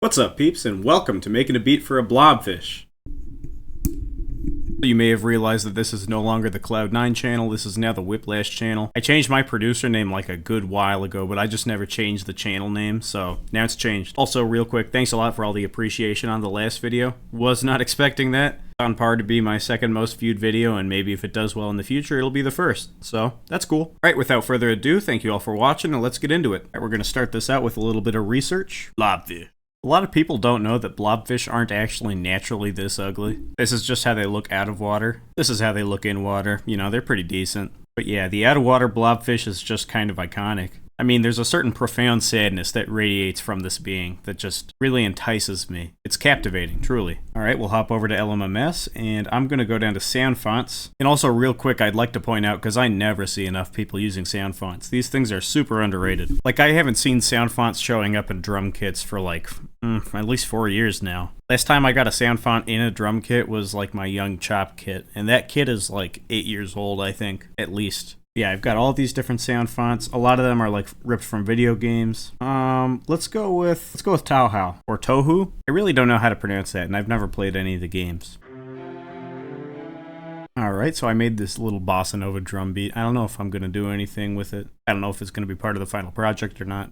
What's up, peeps, and welcome to Making a Beat for a Blobfish. You may have realized that this is no longer the Cloud9 channel, this is now the Whiplash channel. I changed my producer name like a good while ago, but I just never changed the channel name, so now it's changed. Also, real quick, thanks a lot for all the appreciation on the last video. Was not expecting that. On par to be my second most viewed video, and maybe if it does well in the future, it'll be the first. So, that's cool. Alright, without further ado, thank you all for watching, and let's get into it. Alright, we're going to start this out with a little bit of research. Blobfish. A lot of people don't know that blobfish aren't actually naturally this ugly. This is just how they look out of water. This is how they look in water. You know, they're pretty decent. But yeah, the out of water blobfish is just kind of iconic. I mean, there's a certain profound sadness that radiates from this being that just really entices me. It's captivating, truly. Alright, we'll hop over to lmms, and I'm gonna go down to sound fonts. And also, real quick, I'd like to point out, because I never see enough people using sound fonts, these things are super underrated. Like, I haven't seen sound fonts showing up in drum kits for like, at least 4 years now. Last time I got a sound font in a drum kit was like my Young Chop kit, and that kit is like 8 years old, I think, at least. Yeah, I've got all these different sound fonts. A lot of them are like ripped from video games. Let's go with Tauhau or Tohu. I really don't know how to pronounce that, and I've never played any of the games. Alright, so I made this little bossa nova drum beat. I don't know if I'm gonna do anything with it. I don't know if it's gonna be part of the final project or not.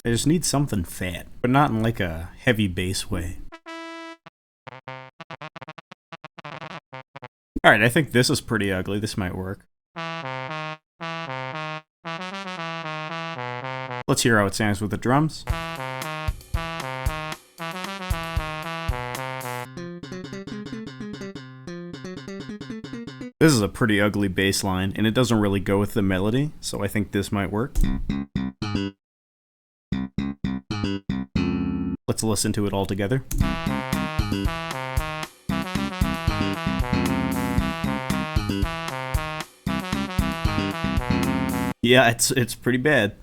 I just need something fat, but not in like a heavy bass way. Alright, I think this is pretty ugly. This might work. Let's hear how it sounds with the drums. This is a pretty ugly bass line, and it doesn't really go with the melody, so I think this might work. Let's listen to it all together. Yeah, it's pretty bad.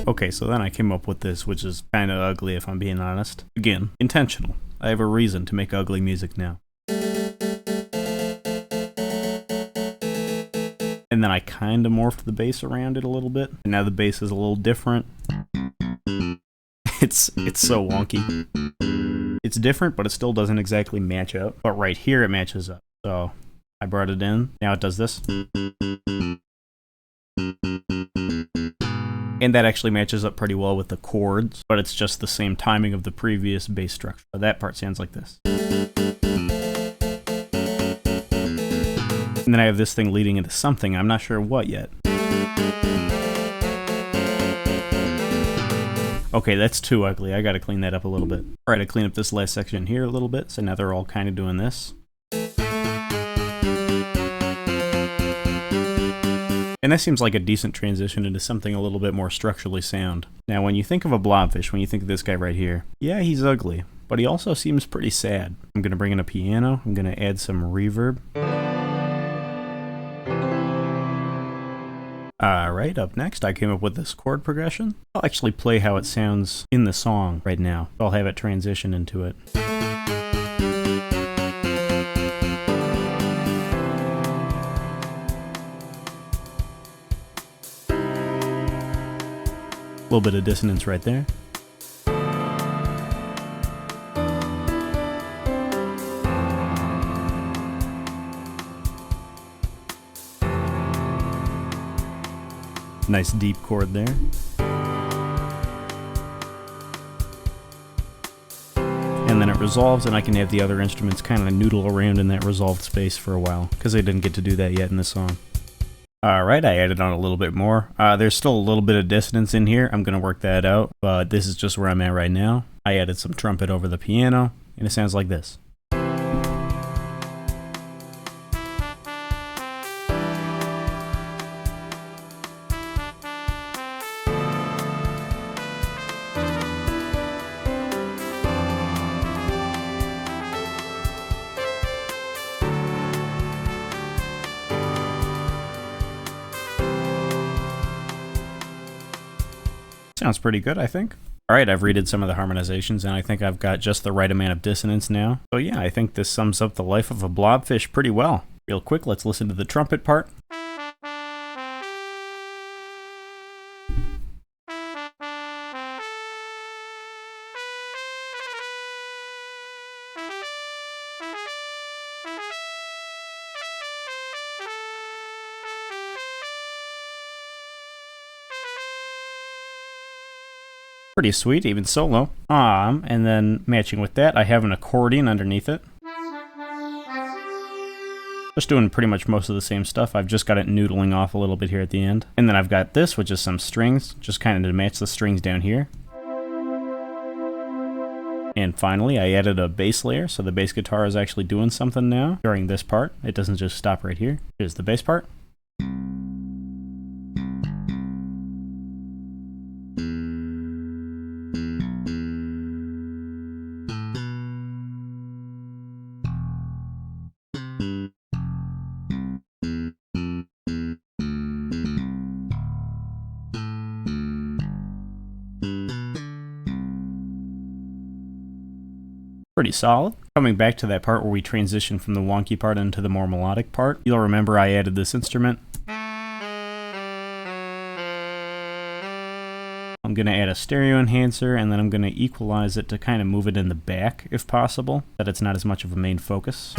Okay, so then I came up with this, which is kind of ugly if I'm being honest. Again, intentional. I have a reason to make ugly music now. And then I kind of morphed the bass around it a little bit. And now the bass is a little different. It's so wonky. It's different, but it still doesn't exactly match up. But right here it matches up. So I brought it in. Now it does this. And that actually matches up pretty well with the chords, but it's just the same timing of the previous bass structure. So that part sounds like this. And then I have this thing leading into something. I'm not sure what yet. Okay, that's too ugly. I gotta clean that up a little bit. Alright, I clean up this last section here a little bit, so now they're all kind of doing this. And that seems like a decent transition into something a little bit more structurally sound. Now, when you think of a blobfish, when you think of this guy right here, yeah, he's ugly, but he also seems pretty sad. I'm gonna bring in a piano, I'm gonna add some reverb. Alright, up next I came up with this chord progression. I'll actually play how it sounds in the song right now. I'll have it transition into it. A little bit of dissonance right there. Nice deep chord there. And then it resolves, and I can have the other instruments kind of noodle around in that resolved space for a while, because I didn't get to do that yet in this song. Alright, I added on a little bit more. There's still a little bit of dissonance in here. I'm going to work that out, but this is just where I'm at right now. I added some trumpet over the piano, and it sounds like this. Sounds pretty good, I think. Alright, I've redid some of the harmonizations, and I think I've got just the right amount of dissonance now. So yeah, I think this sums up the life of a blobfish pretty well. Real quick, let's listen to the trumpet part. Pretty sweet, even solo. And then matching with that, I have an accordion underneath it. Just doing pretty much most of the same stuff. I've just got it noodling off a little bit here at the end. And then I've got this, which is some strings, just kind of to match the strings down here. And finally, I added a bass layer, so the bass guitar is actually doing something now during this part. It doesn't just stop right here. Here's the bass part. Pretty solid. Coming back to that part where we transition from the wonky part into the more melodic part, you'll remember I added this instrument. I'm going to add a stereo enhancer, and then I'm going to equalize it to kind of move it in the back, if possible, that it's not as much of a main focus.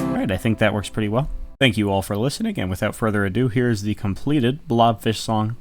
Alright, I think that works pretty well. Thank you all for listening, and without further ado, here's the completed blobfish song.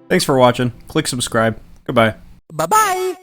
Thanks for watching. Click subscribe. Goodbye. Bye-bye.